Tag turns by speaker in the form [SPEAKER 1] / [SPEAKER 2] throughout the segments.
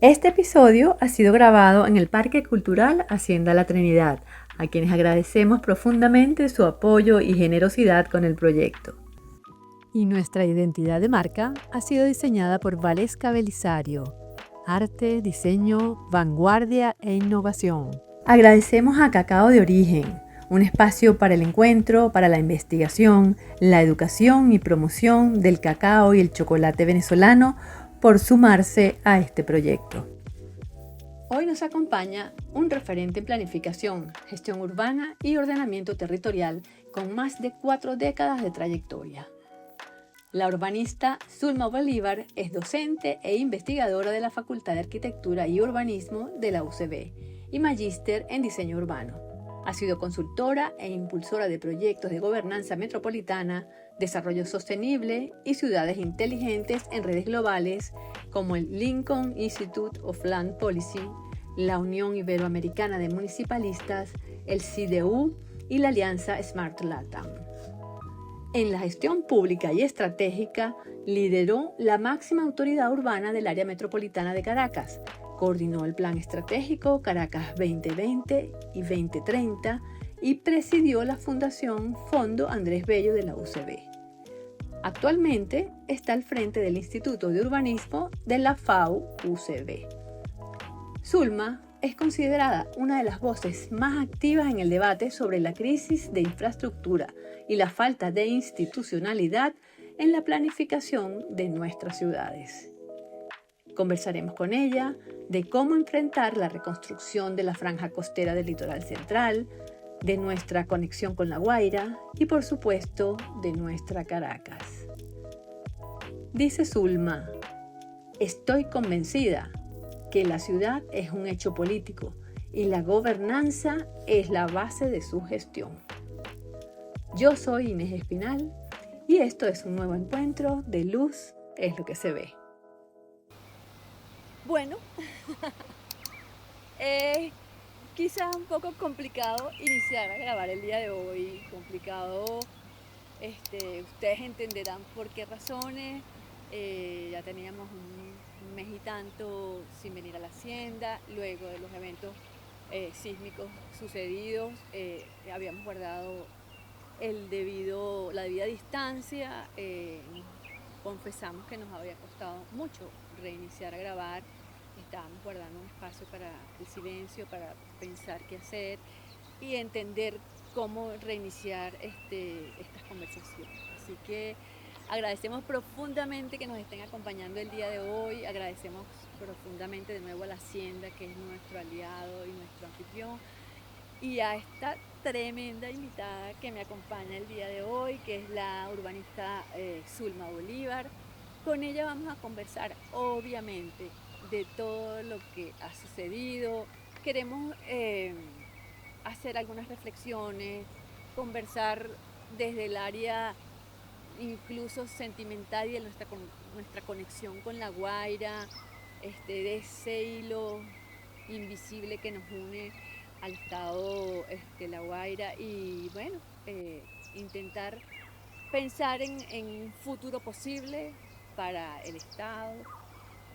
[SPEAKER 1] Este episodio ha sido grabado en el Parque Cultural Hacienda La Trinidad, a quienes agradecemos profundamente su apoyo y generosidad con el proyecto.
[SPEAKER 2] Y nuestra identidad de marca ha sido diseñada por Valesca Belisario. Arte, diseño, vanguardia e innovación.
[SPEAKER 1] Agradecemos a Cacao de Origen, un espacio para el encuentro, para la investigación, la educación y promoción del cacao y el chocolate venezolano, por sumarse a este proyecto. Hoy nos acompaña un referente en planificación, gestión urbana y ordenamiento territorial con más de 4 décadas de trayectoria. La urbanista Zulma Bolívar es docente e investigadora de la Facultad de Arquitectura y Urbanismo de la UCB y magíster en diseño urbano. Ha sido consultora e impulsora de proyectos de gobernanza metropolitana, desarrollo sostenible y ciudades inteligentes en redes globales como el Lincoln Institute of Land Policy, la Unión Iberoamericana de Municipalistas, el CIDEU y la Alianza Smart Latam. En la gestión pública y estratégica, lideró la máxima autoridad urbana del área metropolitana de Caracas, coordinó el Plan Estratégico Caracas 2020 y 2030 y presidió la Fundación Fondo Andrés Bello de la UCB. Actualmente está al frente del Instituto de Urbanismo de la FAU-UCB. Zulma es considerada una de las voces más activas en el debate sobre la crisis de infraestructura y la falta de institucionalidad en la planificación de nuestras ciudades. Conversaremos con ella de cómo enfrentar la reconstrucción de la franja costera del litoral central, de nuestra conexión con La Guaira y, por supuesto, de nuestra Caracas. Dice Zulma: estoy convencida que la ciudad es un hecho político y la gobernanza es la base de su gestión. Yo soy Inés Espinal y esto es un nuevo encuentro de Luz es lo que se ve.
[SPEAKER 3] Bueno, quizás un poco complicado iniciar a grabar el día de hoy, complicado, ustedes entenderán por qué razones. Ya teníamos un mes y tanto sin venir a la hacienda, luego de los eventos sísmicos sucedidos, habíamos guardado la debida distancia. Confesamos que nos había costado mucho reiniciar a grabar. Estábamos guardando un espacio para el silencio, para pensar qué hacer y entender cómo reiniciar estas conversaciones. Así que agradecemos profundamente que nos estén acompañando el día de hoy, agradecemos profundamente de nuevo a la Hacienda, que es nuestro aliado y nuestro anfitrión, y a esta tremenda invitada que me acompaña el día de hoy, que es la urbanista Zulma Bolívar. Con ella vamos a conversar, obviamente, de todo lo que ha sucedido. Queremos hacer algunas reflexiones, conversar desde el área incluso sentimental y de nuestra conexión con La Guaira, de ese hilo invisible que nos une al estado La Guaira, y bueno, intentar pensar en un futuro posible para el estado,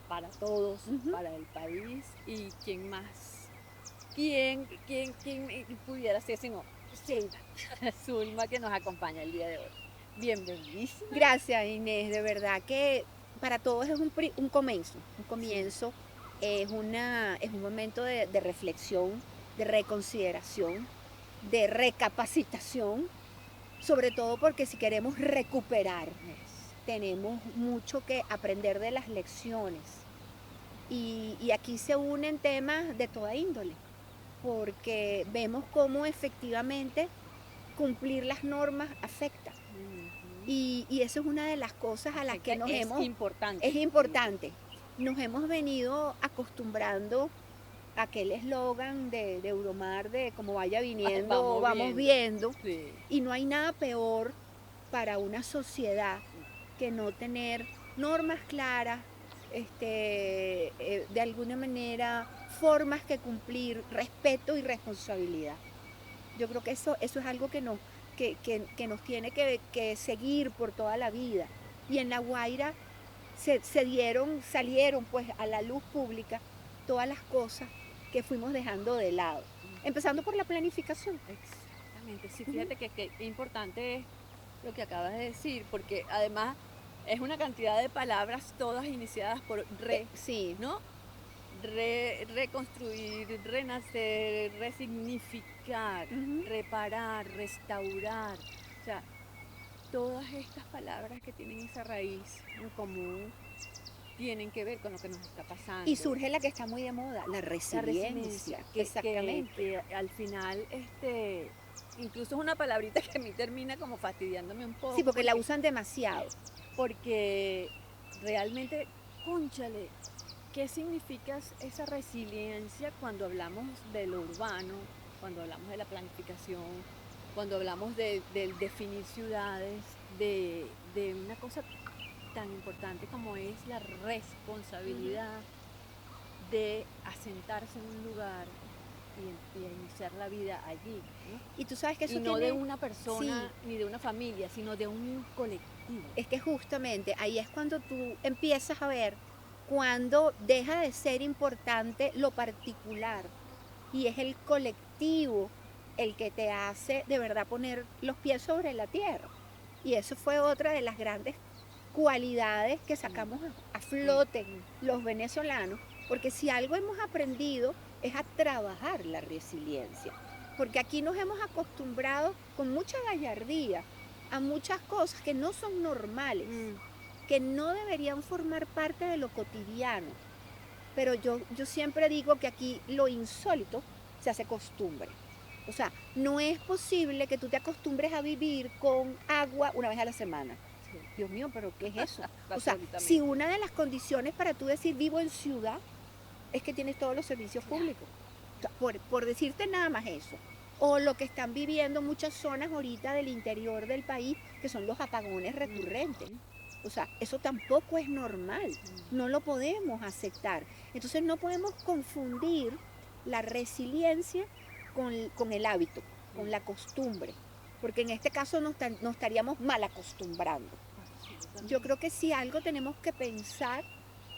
[SPEAKER 3] para todos, para el país, y quién más, quién pudiera ser sino Zulma, que nos acompaña el día de hoy. Bienvenidísima.
[SPEAKER 4] Gracias, Inés, de verdad que para todos es un comienzo, es un momento de reflexión, de reconsideración, de recapacitación, sobre todo porque si queremos recuperar, tenemos mucho que aprender de las lecciones. Y aquí se unen temas de toda índole, porque vemos cómo efectivamente cumplir las normas afecta. Y eso es una de las cosas a las que es importante. Nos hemos venido acostumbrando a aquel eslogan de Euromar de como vaya viniendo, vamos viendo.
[SPEAKER 3] Sí.
[SPEAKER 4] Y no hay nada peor para una sociedad que no tener normas claras, de alguna manera formas que cumplir, respeto y responsabilidad. Yo creo que eso es algo que nos tiene que seguir por toda la vida. Y en La Guaira salieron pues a la luz pública todas las cosas que fuimos dejando de lado. Empezando por la planificación.
[SPEAKER 3] Exactamente, sí, fíjate que importante es lo que acabas de decir, porque además es una cantidad de palabras todas iniciadas por re,
[SPEAKER 4] Sí.
[SPEAKER 3] ¿no? Reconstruir, renacer, resignificar,
[SPEAKER 4] Ujú.
[SPEAKER 3] reparar, restaurar. O sea, todas estas palabras que tienen esa raíz en común tienen que ver con lo que nos está
[SPEAKER 4] Y
[SPEAKER 3] pasando.
[SPEAKER 4] surge la que está muy de moda, la
[SPEAKER 3] La
[SPEAKER 4] resiliencia.
[SPEAKER 3] resiliencia,
[SPEAKER 4] Exactamente.
[SPEAKER 3] que al final, incluso es una palabrita que a mí termina como fastidiándome un
[SPEAKER 4] Sí,
[SPEAKER 3] poco,
[SPEAKER 4] porque la usan demasiado.
[SPEAKER 3] porque realmente, cónchale, ¿qué significa esa resiliencia cuando hablamos de lo urbano, cuando hablamos de la planificación, cuando hablamos del definir ciudades, de una cosa tan importante como es la
[SPEAKER 4] Ujú.
[SPEAKER 3] responsabilidad de asentarse en un lugar y a iniciar la vida allí, ¿no?
[SPEAKER 4] Y tú sabes que
[SPEAKER 3] Y
[SPEAKER 4] eso
[SPEAKER 3] no de
[SPEAKER 4] tiene,
[SPEAKER 3] una
[SPEAKER 4] sí,
[SPEAKER 3] persona ni de una familia, sino de un colectivo.
[SPEAKER 4] es que justamente ahí es cuando tú empiezas a ver cuando deja de ser importante lo particular y es el colectivo el que te hace de verdad poner los pies sobre la tierra. Y eso fue otra de las grandes cualidades que
[SPEAKER 3] Mm,
[SPEAKER 4] sacamos a
[SPEAKER 3] mm,
[SPEAKER 4] flote
[SPEAKER 3] mm.
[SPEAKER 4] los venezolanos, porque si algo hemos aprendido es a trabajar la resiliencia, porque aquí nos hemos acostumbrado con mucha gallardía a muchas cosas que no son normales,
[SPEAKER 3] Mm,
[SPEAKER 4] que no deberían formar parte de lo cotidiano. Pero yo siempre digo que aquí lo insólito se hace costumbre. O sea, no es posible que tú te acostumbres a vivir con agua una vez a la semana.
[SPEAKER 3] sí,
[SPEAKER 4] Dios mío, pero ¿qué es eso? O sea, si
[SPEAKER 3] absolutamente.
[SPEAKER 4] una de las condiciones para tú decir vivo en ciudad es que tienes todos los servicios
[SPEAKER 3] Claro.
[SPEAKER 4] públicos. O sea, por decirte nada más eso. O lo que están viviendo muchas zonas ahorita del interior del país, que son los apagones recurrentes.
[SPEAKER 3] Ujú,
[SPEAKER 4] O sea, eso tampoco es normal.
[SPEAKER 3] mm.
[SPEAKER 4] No lo podemos aceptar. Entonces no podemos confundir la resiliencia con el hábito, con la costumbre. Porque en este caso nos estaríamos mal acostumbrando. Yo
[SPEAKER 3] Absolutamente.
[SPEAKER 4] creo que si algo tenemos que pensar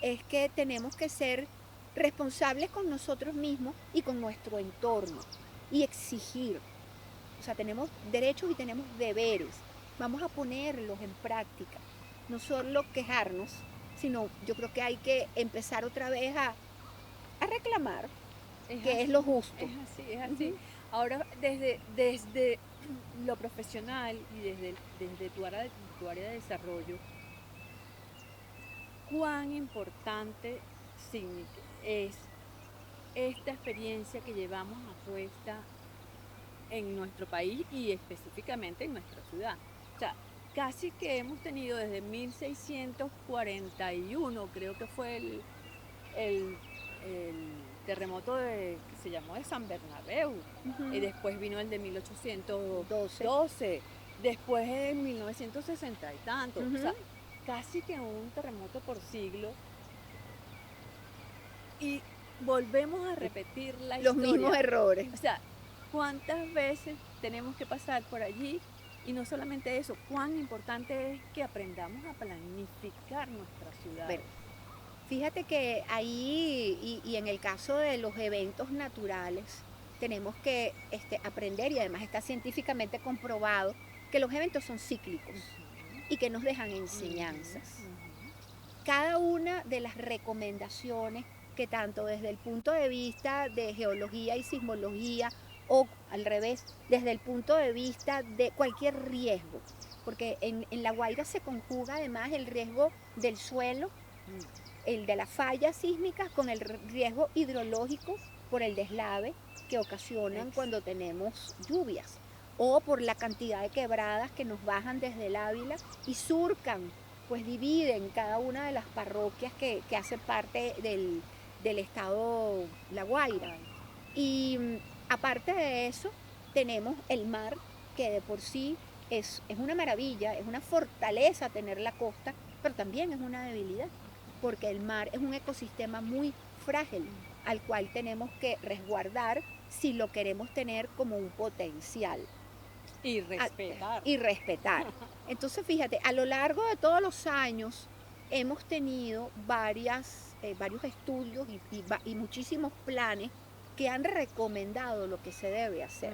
[SPEAKER 4] es que tenemos que ser responsables con nosotros mismos y con nuestro entorno y exigir. O sea, tenemos derechos y tenemos deberes. Vamos a ponerlos en práctica. No solo quejarnos, sino yo creo que hay que empezar otra vez a reclamar,
[SPEAKER 3] Es
[SPEAKER 4] que es
[SPEAKER 3] así,
[SPEAKER 4] lo justo.
[SPEAKER 3] es así, es así.
[SPEAKER 4] Ujú.
[SPEAKER 3] Ahora, desde lo profesional y desde tu área de desarrollo, ¿cuán importante es esta experiencia que llevamos a cuesta en nuestro país y específicamente en nuestra ciudad? O sea, casi que hemos tenido desde 1641, creo que fue el, el terremoto que se llamó de San Bernabéu, y
[SPEAKER 4] Ujú.
[SPEAKER 3] después vino el de
[SPEAKER 4] 12.
[SPEAKER 3] 1812, después en 1960 y tanto, o
[SPEAKER 4] Ujú.
[SPEAKER 3] sea, casi que un terremoto por siglo, y volvemos a repetir la
[SPEAKER 4] Los mismos
[SPEAKER 3] historia.
[SPEAKER 4] errores.
[SPEAKER 3] O sea, ¿cuántas veces tenemos que pasar por allí? Y no solamente eso, cuán importante es que aprendamos a planificar nuestras
[SPEAKER 4] Bueno,
[SPEAKER 3] ciudades.
[SPEAKER 4] fíjate que ahí, y en el caso de los eventos naturales, tenemos que aprender, y además está científicamente comprobado, que los eventos son cíclicos
[SPEAKER 3] Ujú,
[SPEAKER 4] y que nos dejan
[SPEAKER 3] ujú,
[SPEAKER 4] enseñanzas.
[SPEAKER 3] ujú.
[SPEAKER 4] Cada una de las recomendaciones que tanto desde el punto de vista de geología y sismología o al revés, desde el punto de vista de cualquier riesgo, porque en La Guaira se conjuga además el riesgo del suelo,
[SPEAKER 3] Mm,
[SPEAKER 4] el de las fallas sísmicas con el riesgo hidrológico por el deslave que ocasionan cuando
[SPEAKER 3] ex-
[SPEAKER 4] tenemos lluvias o por la cantidad de quebradas que nos bajan desde el Ávila y surcan, pues dividen cada una de las parroquias que hacen parte del estado La Guaira.
[SPEAKER 3] Guay.
[SPEAKER 4] Y aparte de eso, tenemos el mar, que de por sí es una maravilla, es una fortaleza tener la costa, pero también es una debilidad, porque el mar es un ecosistema muy frágil
[SPEAKER 3] Mm.
[SPEAKER 4] al cual tenemos que resguardar si lo queremos tener como un potencial
[SPEAKER 3] Y
[SPEAKER 4] a-
[SPEAKER 3] respetar.
[SPEAKER 4] y respetar. Entonces, fíjate, a lo largo de todos los años, hemos tenido varios estudios y muchísimos planes que han recomendado lo que se debe hacer.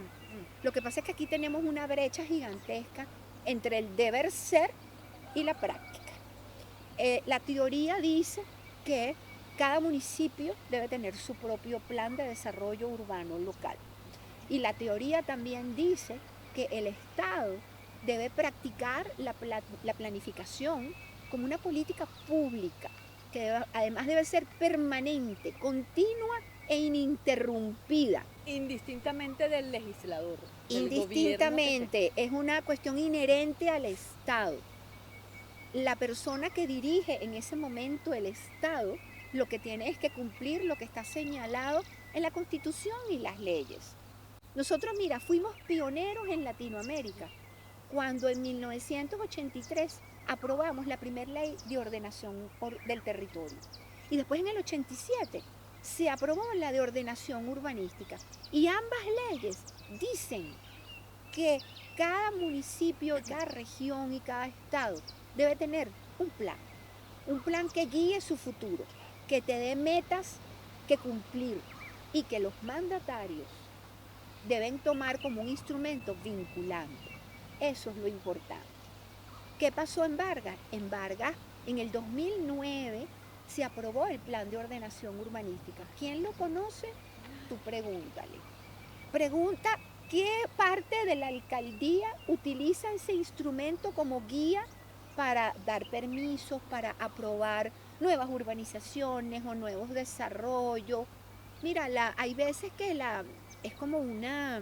[SPEAKER 4] Lo que pasa es que aquí tenemos una brecha gigantesca entre el deber ser y la práctica. La teoría dice que cada municipio debe tener su propio plan de desarrollo urbano local. Y la teoría también dice que el Estado debe practicar la planificación como una política pública, que además debe ser permanente, continua e ininterrumpida.
[SPEAKER 3] Indistintamente del legislador.
[SPEAKER 4] Indistintamente, es una cuestión inherente al Estado. La persona que dirige en ese momento el Estado lo que tiene es que cumplir lo que está señalado en la Constitución y las leyes. Nosotros, mira, fuimos pioneros en Latinoamérica cuando en 1983 aprobamos la primera ley de ordenación del territorio. Y después en el 87 se aprobó la de ordenación urbanística. Y ambas leyes dicen que cada municipio, cada región y cada estado debe tener un plan que guíe su futuro, que te dé metas que cumplir y que los mandatarios deben tomar como un instrumento vinculante. Eso es lo importante. ¿Qué pasó en Vargas? En Vargas, en el 2009, se aprobó el plan de ordenación urbanística. ¿Quién lo conoce? Tú pregúntale. Pregunta qué parte de la alcaldía utiliza ese instrumento como guía para dar permisos, para aprobar nuevas urbanizaciones o nuevos desarrollos. Mira, hay veces que es como una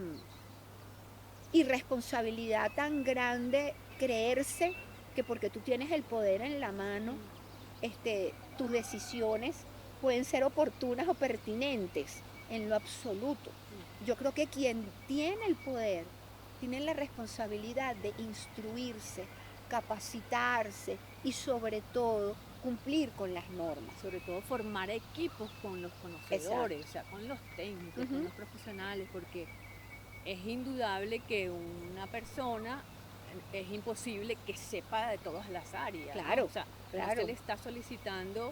[SPEAKER 4] irresponsabilidad tan grande creerse que porque tú tienes el poder en la mano, tus decisiones pueden ser oportunas o pertinentes en lo absoluto. Yo creo que quien tiene el poder tiene la responsabilidad de instruirse, capacitarse y sobre todo cumplir con las normas.
[SPEAKER 3] Sobre todo formar equipos con los conocedores, o sea, con los técnicos, con los profesionales, porque es indudable que una persona es imposible que sepa de todas las áreas.
[SPEAKER 4] Claro,
[SPEAKER 3] ¿no? O sea,
[SPEAKER 4] claro.
[SPEAKER 3] usted le está solicitando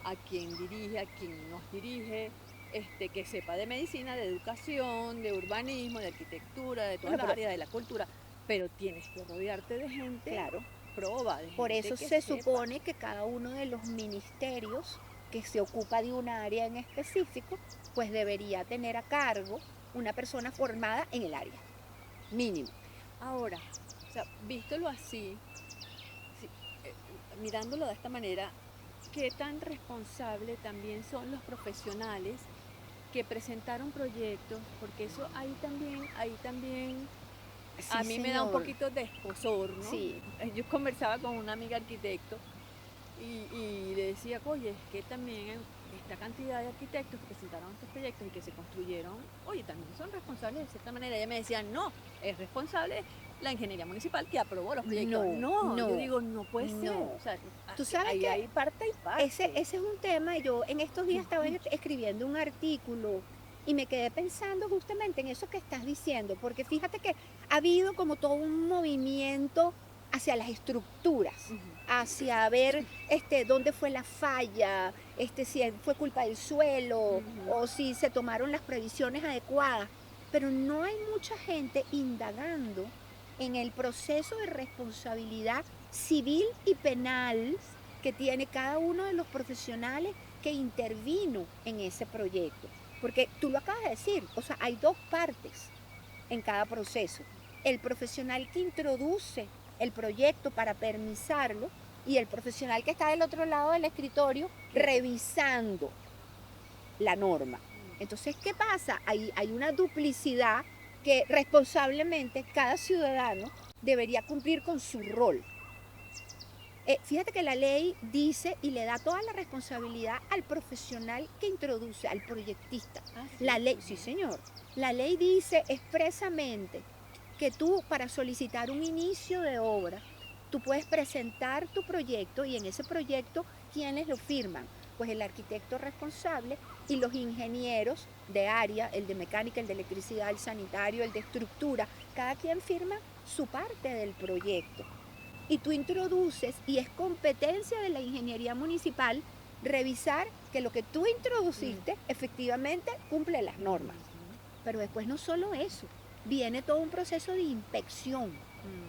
[SPEAKER 3] a quien dirige, a quien nos dirige, que sepa de medicina, de educación, de urbanismo, de arquitectura, de todas las áreas de la cultura, pero tienes que rodearte de gente
[SPEAKER 4] Claro.
[SPEAKER 3] proba, de
[SPEAKER 4] Por
[SPEAKER 3] gente
[SPEAKER 4] eso
[SPEAKER 3] que
[SPEAKER 4] se
[SPEAKER 3] sepa.
[SPEAKER 4] supone que cada uno de los ministerios que se ocupa de un área en específico, pues debería tener a cargo una persona formada en el área, mínimo.
[SPEAKER 3] Ahora, o sea, vístolo así, sí, mirándolo de esta manera, ¿qué tan responsable también son los profesionales que presentaron proyectos? Porque eso ahí también
[SPEAKER 4] Sí,
[SPEAKER 3] a mí me da un
[SPEAKER 4] señor.
[SPEAKER 3] poquito de escozor, ¿no?
[SPEAKER 4] Sí.
[SPEAKER 3] Yo conversaba con una amiga arquitecto y le decía, oye, es que también esta cantidad de arquitectos que presentaron estos proyectos y que se construyeron, oye, también son responsables de cierta manera. Ella me decía, no, es responsable la ingeniería municipal que aprobó los proyectos.
[SPEAKER 4] No,
[SPEAKER 3] yo digo, no puede ser.
[SPEAKER 4] no.
[SPEAKER 3] O sea,
[SPEAKER 4] Tú sabes
[SPEAKER 3] ahí
[SPEAKER 4] que
[SPEAKER 3] hay parte y parte.
[SPEAKER 4] Ese es un tema. Yo en estos días estaba escribiendo un artículo y me quedé pensando justamente en eso que estás diciendo, porque fíjate que ha habido como todo un movimiento hacia las estructuras, hacia ver dónde fue la falla, si fue culpa del suelo o si se tomaron las previsiones adecuadas, pero no hay mucha gente indagando en el proceso de responsabilidad civil y penal que tiene cada uno de los profesionales que intervino en ese proyecto. Porque tú lo acabas de decir, o sea, hay dos partes en cada proceso. El profesional que introduce el proyecto para permisarlo y el profesional que está del otro lado del escritorio revisando la norma. Entonces, ¿qué pasa? Hay una duplicidad que responsablemente cada ciudadano debería cumplir con su rol. Fíjate que la ley dice y le da toda la responsabilidad al profesional que introduce, al proyectista.
[SPEAKER 3] ¿Sí?
[SPEAKER 4] La ley, sí señor, la ley dice expresamente que tú para solicitar un inicio de obra, tú puedes presentar tu proyecto y en ese proyecto, ¿quiénes lo firman? Pues el arquitecto responsable y los ingenieros de área, el de mecánica, el de electricidad, el sanitario, el de estructura, cada quien firma su parte del proyecto. y tú introduces, y es competencia de la ingeniería municipal, revisar que lo que tú introduciste efectivamente cumple las normas. Pero después no solo eso, viene todo un proceso de inspección,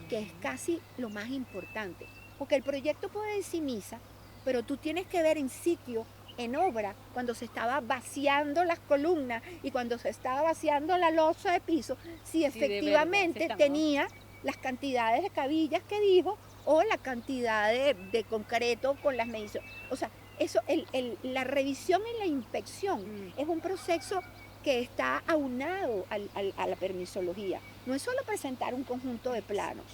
[SPEAKER 4] que es casi lo más importante. Porque el proyecto puede decir misa, pero tú tienes que ver en sitio, en obra, cuando se estaba vaciando las columnas y cuando se estaba vaciando la losa de piso, si efectivamente tenía las cantidades de cabillas que dijo o la cantidad de concreto con las mediciones. O sea, eso, la revisión y la inspección es un proceso que está aunado a la permisología. No es solo presentar un conjunto de planos,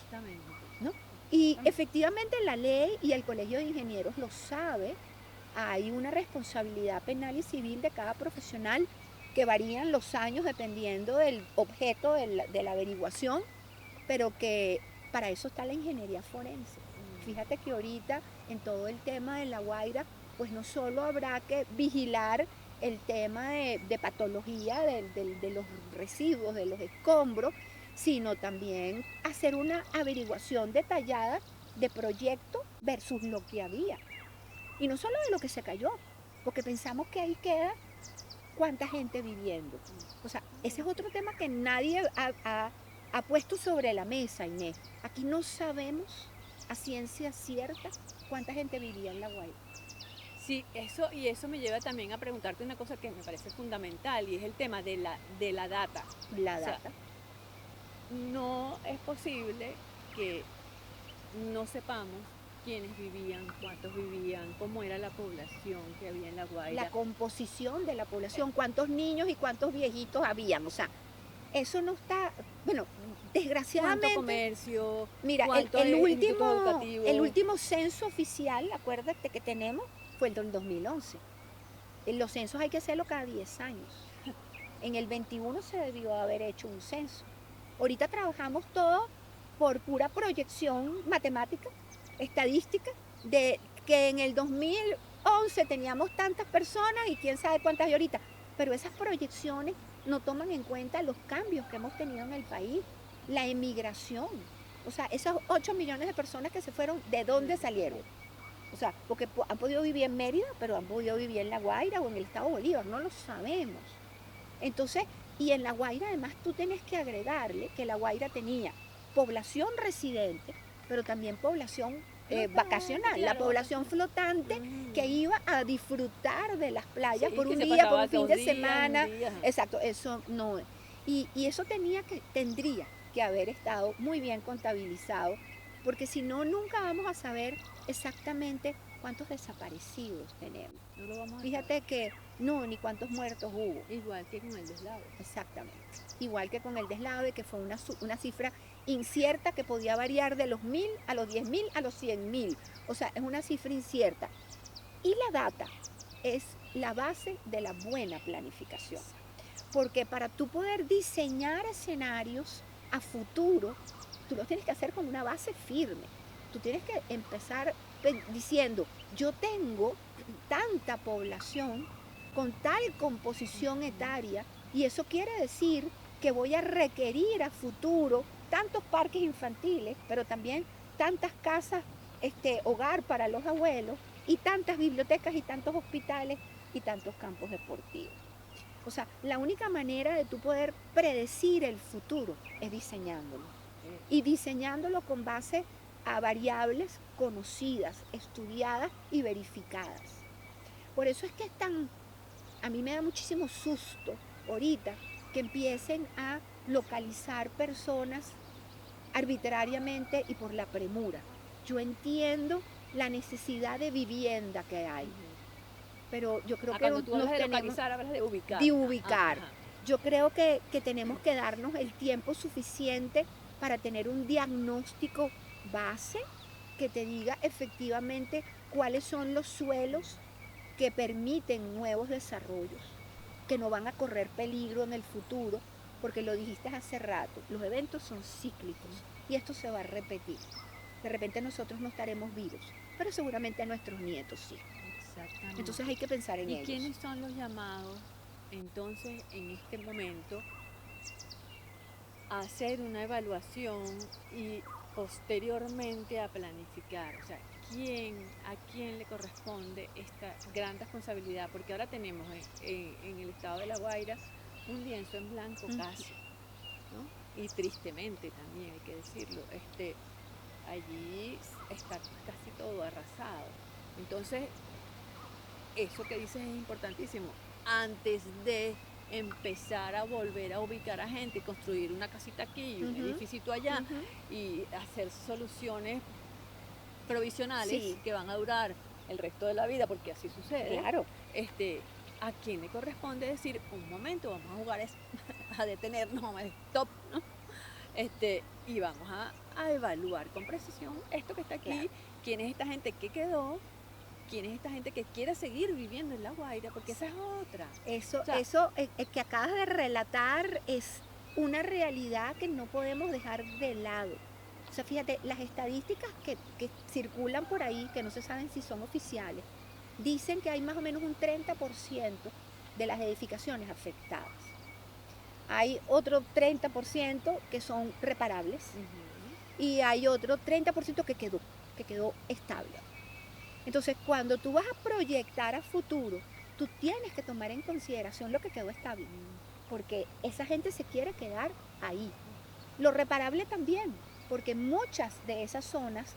[SPEAKER 4] ¿no? Y efectivamente la ley y el Colegio de Ingenieros lo sabe. Hay una responsabilidad penal y civil de cada profesional que varían los años dependiendo del objeto de la averiguación, pero que para eso está la ingeniería forense. Fíjate que ahorita en todo el tema de La Guaira, pues no solo habrá que vigilar el tema de patología de los residuos, de los escombros, sino también hacer una averiguación detallada de proyecto versus lo que había. Y no solo de lo que se cayó, porque pensamos que ahí queda cuánta gente viviendo. O sea, ese es otro tema que nadie ha puesto sobre la mesa, Inés. Aquí no sabemos a ciencia cierta cuánta gente vivía en La Guaira.
[SPEAKER 3] Sí, eso me lleva también a preguntarte una cosa que me parece fundamental y es el tema de la data.
[SPEAKER 4] La data.
[SPEAKER 3] No es posible que no sepamos quiénes vivían, cuántos vivían, cómo era la población que había en La Guaira.
[SPEAKER 4] La composición de la población, cuántos niños y cuántos viejitos habían. O sea, eso no está, bueno, desgraciadamente.
[SPEAKER 3] ¿Cuánto comercio?
[SPEAKER 4] Mira, el último censo oficial, acuérdate que tenemos, fue el del 2011. Los censos hay que hacerlo cada 10 años. En el 21 se debió haber hecho un censo. Ahorita trabajamos todo por pura proyección matemática, estadística, de que en el 2011 teníamos tantas personas y quién sabe cuántas hay ahorita. Pero esas proyecciones no toman en cuenta los cambios que hemos tenido en el país, la emigración. O sea, esos 8 millones de personas que se fueron, ¿de dónde salieron? O sea, porque han podido vivir en Mérida, pero han podido vivir en La Guaira o en el estado Bolívar, no lo sabemos. Entonces, y en La Guaira además tú tienes que agregarle que La Guaira tenía población residente, pero también población vacacional, claro, la población flotante que iba a disfrutar de las playas por un día, por un fin de semana. Exacto, eso no. Y eso tendría que haber estado muy bien contabilizado, porque si no, nunca vamos a saber exactamente cuántos desaparecidos tenemos.
[SPEAKER 3] No lo vamos a
[SPEAKER 4] Fíjate
[SPEAKER 3] saber.
[SPEAKER 4] que no, ni cuántos muertos hubo.
[SPEAKER 3] Igual que con el deslave.
[SPEAKER 4] Exactamente. Igual que con el deslave, que fue una cifra incierta que podía variar de los 1000 a los 10.000 a los 100.000. O sea, es una cifra incierta. Y la data es la base de la buena planificación. Porque para tú poder diseñar escenarios a futuro, tú los tienes que hacer con una base firme. Tú tienes que empezar diciendo, yo tengo tanta población con tal composición etaria y eso quiere decir que voy a requerir a futuro tantos parques infantiles, pero también tantas casas, hogar para los abuelos y tantas bibliotecas y tantos hospitales y tantos campos deportivos. O sea, la única manera de tú poder predecir el futuro es diseñándolo. Y diseñándolo con base a variables conocidas, estudiadas y verificadas. Por eso es que a mí me da muchísimo susto ahorita que empiecen a localizar personas arbitrariamente y por la premura. Yo entiendo la necesidad de vivienda que hay, pero yo creo que
[SPEAKER 3] cuando tú hablas de localizar, hablas de ubicar.
[SPEAKER 4] De ubicar. Yo creo que tenemos que darnos el tiempo suficiente para tener un diagnóstico base que te diga efectivamente cuáles son los suelos que permiten nuevos desarrollos, que no van a correr peligro en el futuro, porque lo dijiste hace rato, los eventos son cíclicos y esto se va a repetir. De repente nosotros no estaremos vivos, pero seguramente nuestros nietos sí.
[SPEAKER 3] Exactamente.
[SPEAKER 4] Entonces hay que pensar en ellos.
[SPEAKER 3] ¿Y quiénes son los llamados entonces en este momento a hacer una evaluación y posteriormente a planificar, o sea, a quién le corresponde esta gran responsabilidad, porque ahora tenemos en el estado de La Guaira un lienzo en blanco casi, ¿no? Y tristemente también hay que decirlo, allí está casi todo arrasado. Entonces, eso que dices es importantísimo. Antes de empezar a volver a ubicar a gente y construir una casita aquí y un edificio allá y hacer soluciones provisionales
[SPEAKER 4] Sí.
[SPEAKER 3] que van a durar el resto de la vida, porque así sucede.
[SPEAKER 4] Claro.
[SPEAKER 3] ¿A quién le corresponde decir, un momento, vamos a jugar a detenernos, vamos a stop, ¿no? Y vamos a evaluar con precisión esto que está aquí,
[SPEAKER 4] Claro.
[SPEAKER 3] quién es esta gente que quedó, quién es esta gente que quiere seguir viviendo en La Guaira, porque esa es otra.
[SPEAKER 4] Eso,
[SPEAKER 3] O sea,
[SPEAKER 4] eso que acabas de relatar es una realidad que no podemos dejar de lado. O sea, fíjate, las estadísticas que circulan por ahí, que no se saben si son oficiales, dicen que hay más o menos un 30% de las edificaciones afectadas. Hay otro 30% que son reparables y hay otro 30% que quedó estable. Entonces, cuando tú vas a proyectar a futuro, tú tienes que tomar en consideración lo que quedó estable, porque esa gente se quiere quedar ahí. Lo reparable también, porque muchas de esas zonas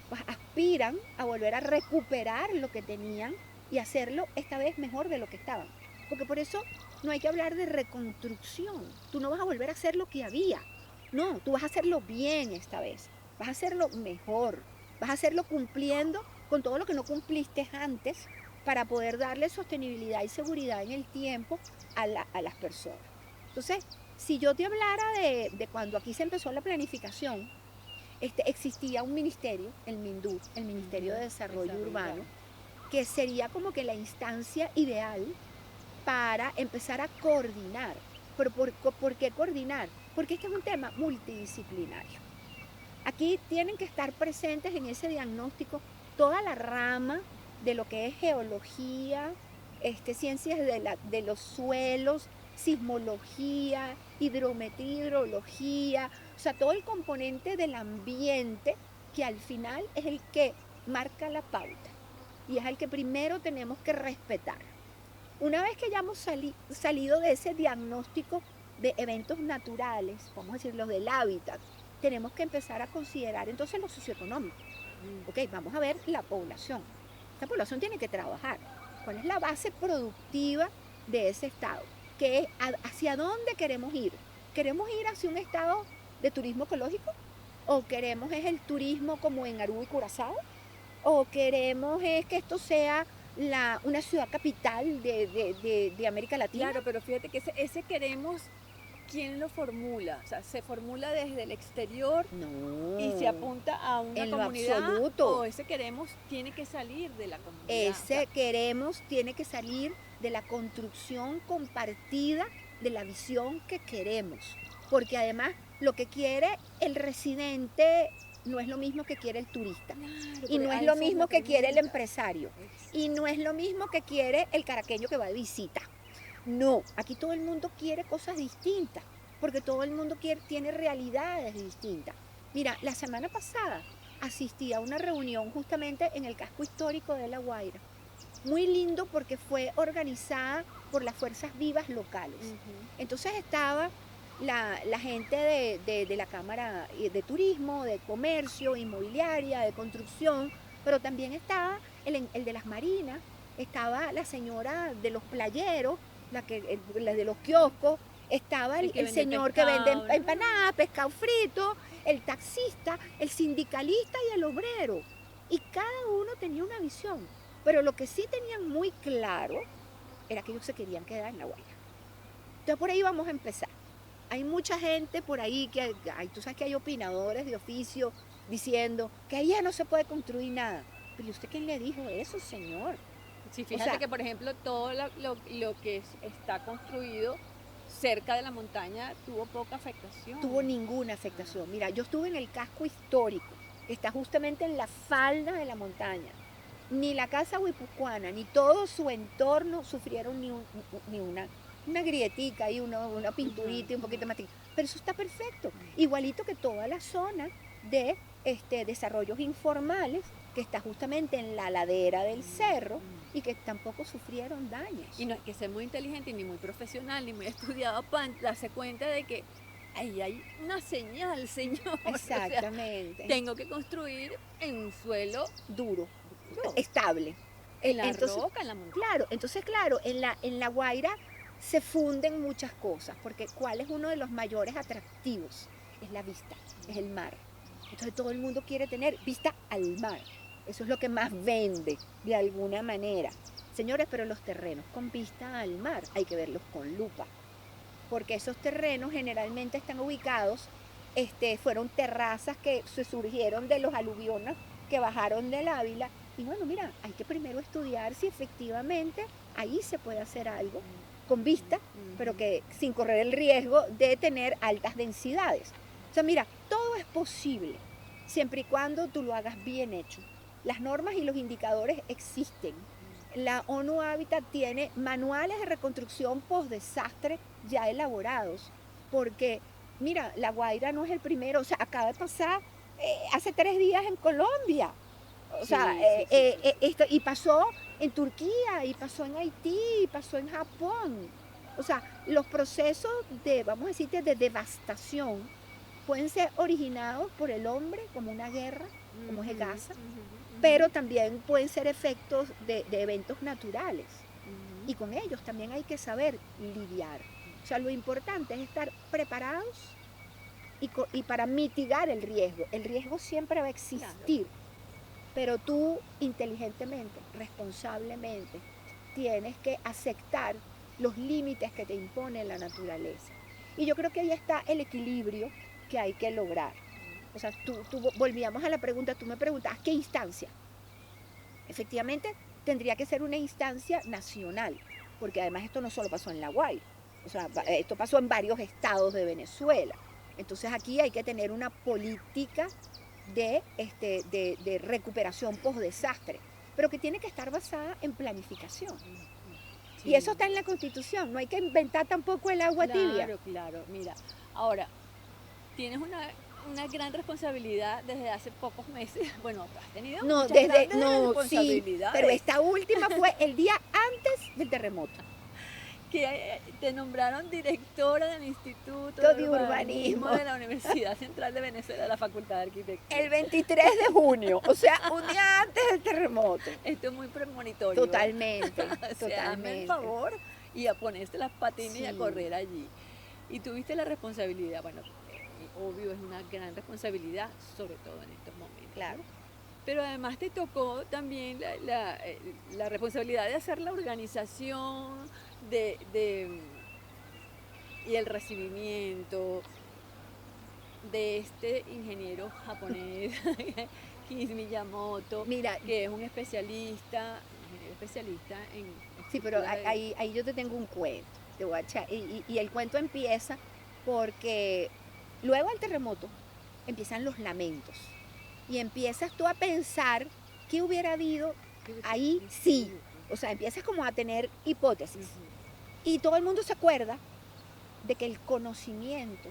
[SPEAKER 4] pues, aspiran a volver a recuperar lo que tenían y hacerlo esta vez mejor de lo que estaban. Porque por eso no hay que hablar de reconstrucción. Tú no vas a volver a hacer lo que había. No, tú vas a hacerlo bien esta vez. Vas a hacerlo mejor. Vas a hacerlo cumpliendo con todo lo que no cumpliste antes para poder darle sostenibilidad y seguridad en el tiempo a las personas. Entonces, si yo te hablara de cuando aquí se empezó la planificación, existía un ministerio, el MINDUR, el Ministerio de Desarrollo Urbano, que sería como que la instancia ideal para empezar a coordinar. ¿Pero por qué coordinar? Porque este es un tema multidisciplinario. Aquí tienen que estar presentes en ese diagnóstico toda la rama de lo que es geología, ciencias de los suelos, sismología, hidrometría, hidrología, o sea, todo el componente del ambiente que al final es el que marca la pauta y es el que primero tenemos que respetar. Una vez que ya hemos salido de ese diagnóstico de eventos naturales, vamos a decir los del hábitat, tenemos que empezar a considerar entonces lo socioeconómico. Ok, vamos a ver la población. Esta población tiene que trabajar. ¿Cuál es la base productiva de ese estado? ¿Hacia dónde queremos ir? ¿Queremos ir hacia un estado de turismo ecológico? ¿O queremos es el turismo como en Aruba y Curazao? ¿O queremos es que esto sea una ciudad capital de América Latina?
[SPEAKER 3] Claro, pero fíjate que ese queremos, ¿quién lo formula? O sea, ¿se formula desde el exterior
[SPEAKER 4] No.
[SPEAKER 3] y se apunta a una
[SPEAKER 4] en lo
[SPEAKER 3] comunidad?
[SPEAKER 4] absoluto.
[SPEAKER 3] ¿O ese queremos tiene que salir de la comunidad?
[SPEAKER 4] Ese queremos tiene que salir de la construcción compartida de la visión que queremos. Porque además lo que quiere el residente no es lo mismo que quiere el turista.
[SPEAKER 3] Claro,
[SPEAKER 4] Y
[SPEAKER 3] pero
[SPEAKER 4] no
[SPEAKER 3] a
[SPEAKER 4] es lo
[SPEAKER 3] eso
[SPEAKER 4] mismo que quiere el
[SPEAKER 3] pregunta.
[SPEAKER 4] empresario. Y no es lo mismo que quiere el caraqueño que va de visita. No, aquí todo el mundo quiere cosas distintas, porque todo el mundo tiene realidades distintas. Mira, la semana pasada asistí a una reunión justamente en el casco histórico de La Guaira. Muy lindo porque fue organizada por las fuerzas vivas locales. Entonces estaba la gente de la Cámara de Turismo, de Comercio, Inmobiliaria, de Construcción, pero también estaba el de las marinas, estaba la señora de los playeros, la de los kioscos, estaba el señor que vende empanadas, pescado frito, el taxista, el sindicalista y el obrero. Y cada uno tenía una visión. Pero lo que sí tenían muy claro era que ellos se querían quedar en La Guaira. Entonces por ahí vamos a empezar. Hay mucha gente por ahí tú sabes que hay opinadores de oficio diciendo que ahí ya no se puede construir nada. Pero ¿y usted quién le dijo eso, señor?
[SPEAKER 3] Sí, fíjate que, por ejemplo, todo lo que está construido cerca de la montaña tuvo poca afectación.
[SPEAKER 4] Tuvo ninguna afectación. Mira, yo estuve en el casco histórico, que está justamente en la falda de la montaña. Ni la casa guipuzcoana, ni todo su entorno sufrieron ni una grietica y una pinturita y un poquito más. Pero eso está perfecto. Igualito que toda la zona de desarrollos informales que está justamente en la ladera del cerro y que tampoco sufrieron daños.
[SPEAKER 3] Y no hay que ser muy inteligente, ni muy profesional, ni muy estudiado para darse cuenta de que ahí hay una señal, señor. O sea,
[SPEAKER 4] Exactamente.
[SPEAKER 3] tengo que construir en un suelo
[SPEAKER 4] Duro,
[SPEAKER 3] duro,
[SPEAKER 4] estable.
[SPEAKER 3] en la
[SPEAKER 4] Entonces,
[SPEAKER 3] roca, en la montaña.
[SPEAKER 4] Claro, en la Guaira se funden muchas cosas, porque ¿cuál es uno de los mayores atractivos? Es la vista, es el mar. Entonces todo el mundo quiere tener vista al mar. Eso es lo que más vende, de alguna manera. Señores, pero los terrenos con vista al mar hay que verlos con lupa, porque esos terrenos generalmente están ubicados, fueron terrazas que se surgieron de los aluviones que bajaron del Ávila. Y bueno, mira, hay que primero estudiar si efectivamente ahí se puede hacer algo con vista, pero que sin correr el riesgo de tener altas densidades. O sea, mira, todo es posible, siempre y cuando tú lo hagas bien hecho. Las normas y los indicadores existen. La ONU Habitat tiene manuales de reconstrucción post-desastre ya elaborados, porque, mira, La Guaira no es el primero, o sea, acaba de pasar hace 3 días en Colombia. O sea, esto, y pasó en Turquía, y pasó en Haití, y pasó en Japón. O sea, los procesos de, vamos a decir, de devastación pueden ser originados por el hombre, como una guerra, como es en Gaza, pero también pueden ser efectos de eventos naturales. Y con ellos también hay que saber lidiar. O sea, lo importante es estar preparados y para mitigar el riesgo. El riesgo siempre va a existir. Claro. Pero tú inteligentemente, responsablemente, tienes que aceptar los límites que te impone la naturaleza. Y yo creo que ahí está el equilibrio que hay que lograr. O sea, volvíamos a la pregunta, tú me preguntas, ¿qué instancia? Efectivamente, tendría que ser una instancia nacional, porque además esto no solo pasó en La Guaira, o sea, esto pasó en varios estados de Venezuela. Entonces aquí hay que tener una política de recuperación post-desastre, pero que tiene que estar basada en planificación. Sí. Y eso está en la Constitución, no hay que inventar tampoco el agua tibia.
[SPEAKER 3] Claro, mira, ahora, tienes una gran responsabilidad desde hace pocos meses. Bueno, has tenido muchas responsabilidades.
[SPEAKER 4] Sí, pero esta última fue el día antes del terremoto.
[SPEAKER 3] Que te nombraron directora del Instituto
[SPEAKER 4] de Urbanismo
[SPEAKER 3] de la Universidad Central de Venezuela, de la Facultad de Arquitectura.
[SPEAKER 4] El 23 de junio, o sea, un día antes del terremoto.
[SPEAKER 3] Esto es muy premonitorio.
[SPEAKER 4] Totalmente,
[SPEAKER 3] totalmente. Hazme el favor y a ponerse las patines y a correr allí. Y tuviste la responsabilidad, bueno, obvio es una gran responsabilidad, sobre todo en estos momentos.
[SPEAKER 4] Claro.
[SPEAKER 3] Pero además te tocó también la responsabilidad de hacer la organización y el recibimiento de este ingeniero japonés, Kiichi Miyamoto,
[SPEAKER 4] mira,
[SPEAKER 3] que es un especialista en...
[SPEAKER 4] Sí, pero ahí yo te tengo un cuento, te voy a echar, y el cuento empieza porque luego del terremoto empiezan los lamentos. Y empiezas tú a pensar qué hubiera habido ahí, sí. O sea, empiezas como a tener hipótesis. Y todo el mundo se acuerda de que el conocimiento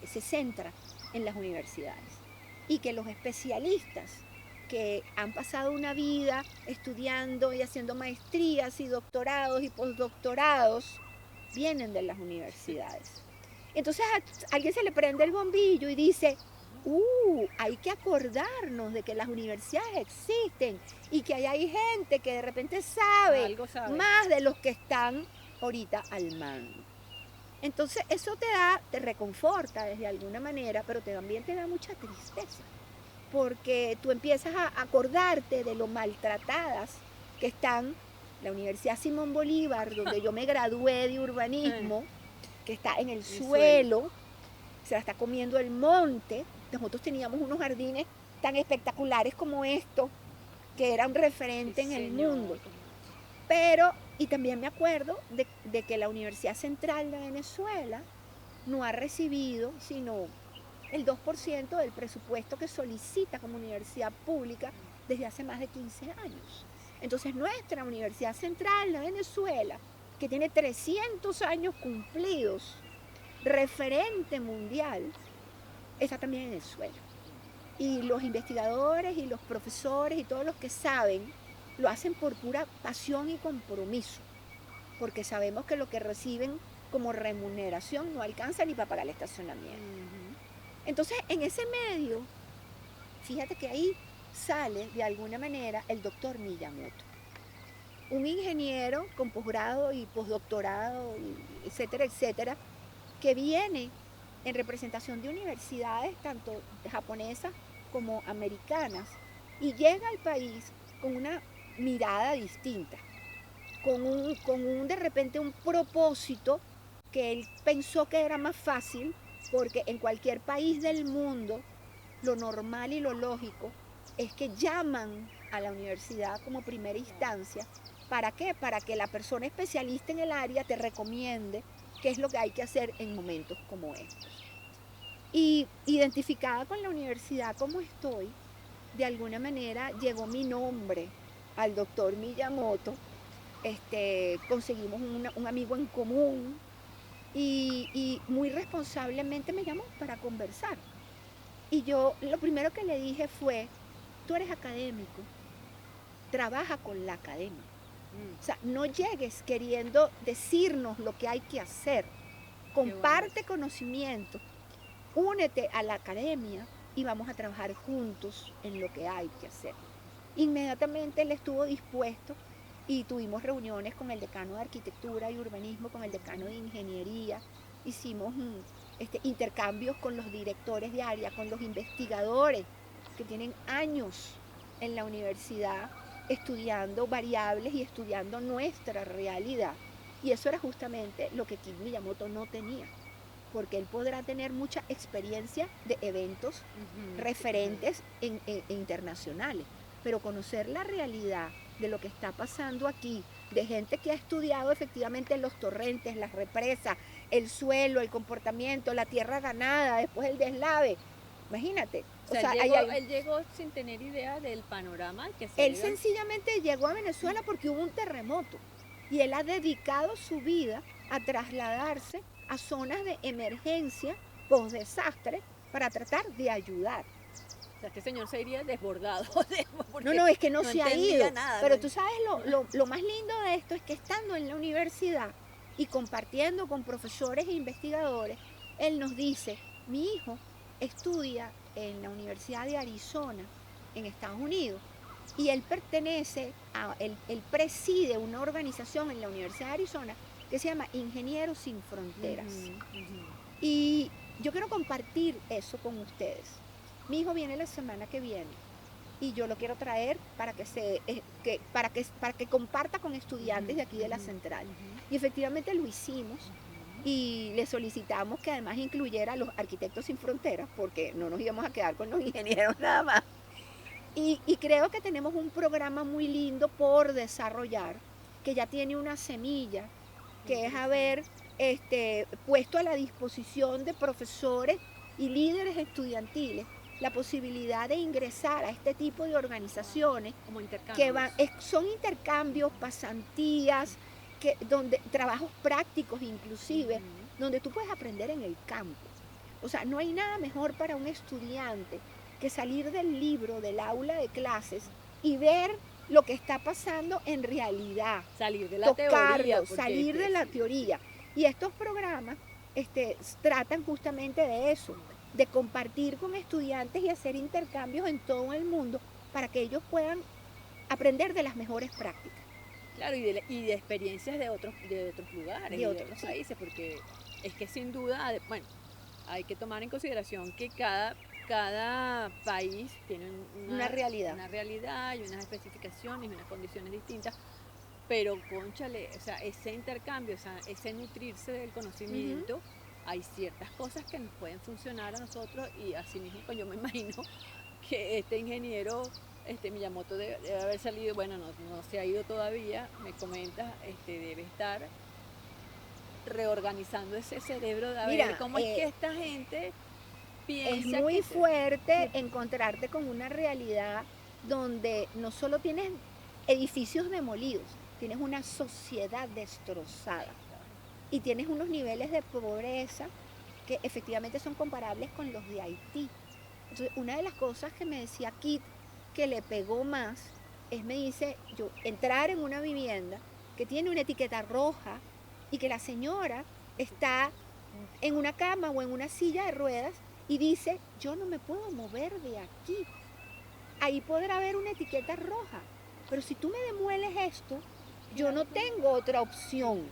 [SPEAKER 4] se centra en las universidades. Y que los especialistas que han pasado una vida estudiando y haciendo maestrías y doctorados y postdoctorados vienen de las universidades. Entonces a alguien se le prende el bombillo y dice, hay que acordarnos de que las universidades existen y que ahí hay gente que de repente sabe más de los que están ahorita al mando. Entonces eso te reconforta desde alguna manera, pero también te da mucha tristeza, porque tú empiezas a acordarte de lo maltratadas que están la Universidad Simón Bolívar, donde yo me gradué de urbanismo, que está en el suelo, se la está comiendo el monte. Nosotros teníamos unos jardines tan espectaculares como estos, que eran referentes en el mundo. Pero, y también me acuerdo de que la Universidad Central de Venezuela no ha recibido sino el 2% del presupuesto que solicita como universidad pública desde hace más de 15 años. Entonces nuestra Universidad Central de Venezuela, que tiene 300 años cumplidos, referente mundial, está también en el suelo. Y los investigadores y los profesores y todos los que saben lo hacen por pura pasión y compromiso, porque sabemos que lo que reciben como remuneración no alcanza ni para pagar el estacionamiento. Entonces, en ese medio, fíjate que ahí sale de alguna manera el doctor Miyamoto, un ingeniero con posgrado y postdoctorado, etcétera, etcétera, que viene en representación de universidades tanto japonesas como americanas y llega al país con una mirada distinta, con un de repente un propósito que él pensó que era más fácil, porque en cualquier país del mundo lo normal y lo lógico es que llaman a la universidad como primera instancia. ¿Para qué? Para que la persona especialista en el área te recomiende qué es lo que hay que hacer en momentos como estos. Y identificada con la universidad como estoy, de alguna manera llegó mi nombre al doctor Miyamoto. Conseguimos un amigo en común y muy responsablemente me llamó para conversar. Y yo lo primero que le dije fue, tú eres académico, trabaja con la academia. O sea, no llegues queriendo decirnos lo que hay que hacer. Comparte conocimiento, únete a la academia y vamos a trabajar juntos en lo que hay que hacer. Inmediatamente él estuvo dispuesto y tuvimos reuniones con el decano de arquitectura y urbanismo, con el decano de ingeniería, hicimos intercambios con los directores de área, con los investigadores que tienen años en la universidad estudiando variables y estudiando nuestra realidad. Y eso era justamente lo que Kid Miyamoto no tenía, porque él podrá tener mucha experiencia de eventos referentes internacionales, pero conocer la realidad de lo que está pasando aquí, de gente que ha estudiado efectivamente los torrentes, las represas, el suelo, el comportamiento, la tierra ganada, después el deslave. Imagínate.
[SPEAKER 3] O sea, él llegó sin tener idea del panorama que se
[SPEAKER 4] Él sencillamente llegó a Venezuela porque hubo un terremoto y él ha dedicado su vida a trasladarse a zonas de emergencia, post-desastre, para tratar de ayudar.
[SPEAKER 3] O sea, este señor se iría desbordado.
[SPEAKER 4] No, es que no se ha ido.
[SPEAKER 3] Nada,
[SPEAKER 4] pero
[SPEAKER 3] ¿no?
[SPEAKER 4] tú sabes, lo más lindo de esto es que estando en la universidad y compartiendo con profesores e investigadores, él nos dice, mi hijo estudia en la Universidad de Arizona, en Estados Unidos, y él él preside una organización en la Universidad de Arizona que se llama Ingenieros Sin Fronteras. Y yo quiero compartir eso con ustedes. Mi hijo viene la semana que viene y yo lo quiero traer para que comparta con estudiantes de aquí de la central. Y efectivamente lo hicimos y le solicitamos que además incluyera a los arquitectos sin fronteras, porque no nos íbamos a quedar con los ingenieros nada más. Y creo que tenemos un programa muy lindo por desarrollar, que ya tiene una semilla, que es haber puesto a la disposición de profesores y líderes estudiantiles la posibilidad de ingresar a este tipo de organizaciones
[SPEAKER 3] como intercambios.
[SPEAKER 4] Son intercambios, pasantías, donde trabajos prácticos inclusive, donde tú puedes aprender en el campo. O sea, no hay nada mejor para un estudiante que salir del libro, del aula de clases y ver lo que está pasando en realidad.
[SPEAKER 3] Salir de la teoría.
[SPEAKER 4] Salir de la teoría. Y estos programas tratan justamente de eso, de compartir con estudiantes y hacer intercambios en todo el mundo para que ellos puedan aprender de las mejores prácticas.
[SPEAKER 3] Claro, y de experiencias de otros lugares, de otros países, porque es que sin duda, bueno, hay que tomar en consideración que cada país tiene una realidad y unas especificaciones y unas condiciones distintas, pero cónchale, o sea, ese intercambio, o sea, ese nutrirse del conocimiento, hay ciertas cosas que nos pueden funcionar a nosotros y así mismo pues yo me imagino que este ingeniero Miyamoto debe haber salido, bueno, no se ha ido todavía, me comentas, debe estar reorganizando ese cerebro de ver cómo es que esta gente piensa.
[SPEAKER 4] Es muy fuerte encontrarte con una realidad donde no solo tienes edificios demolidos, tienes una sociedad destrozada y tienes unos niveles de pobreza que efectivamente son comparables con los de Haití. Entonces, una de las cosas que me decía Kit que le pegó más es, me dice, yo entrar en una vivienda que tiene una etiqueta roja y que la señora está en una cama o en una silla de ruedas y dice, yo no me puedo mover de aquí. Ahí podrá haber una etiqueta roja, pero si tú me demueles esto, yo no tengo otra opción.